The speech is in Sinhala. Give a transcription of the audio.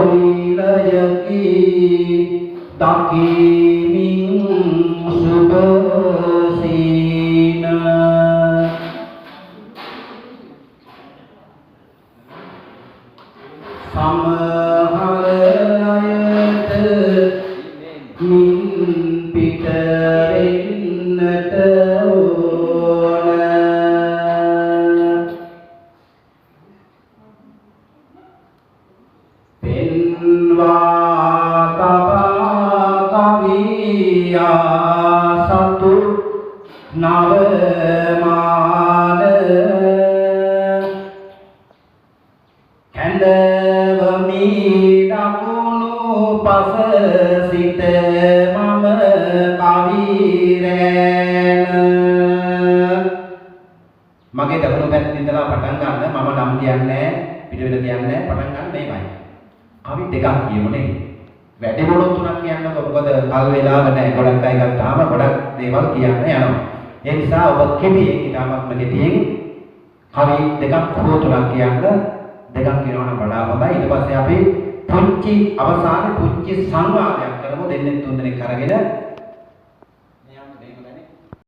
කොයිලයකි දකිමින් සුබසීන සමහර අයට මින් පිටවෙන්නට ඕන පෙන්වා තබා කවියා සතු නවමාන කැඳවමි දකුණු පස සිට මම කවිරෑන මගේ දකුණු පැත්තේ ඉඳලා පටන් ගන්න මම නම් කියන්නේ පිට වෙන කියන්නේ පටන් ගන්න මේමයි කවි දෙකක් කියමුනේ වැඩි මොළොත් තුනක් කියන්නකො මොකද කල් වේලාව නැහැ ගොඩක් අය ගත්තාම ගොඩක් දේවල් කියන්න යනවා ඒ නිසා ඔබ කෙටියෙන් ඊටමත්ම කෙටියෙන් කවි දෙකක් හෝ තුනක් කියන්න දෙකක් කියනවා නම් වඩා හොඳයි ඊට පස්සේ අපි පුංචි අවසානයේ පුංචි සංවාදයක් කරමු දෙන්නෙක් තුන් දෙනෙක් අරගෙන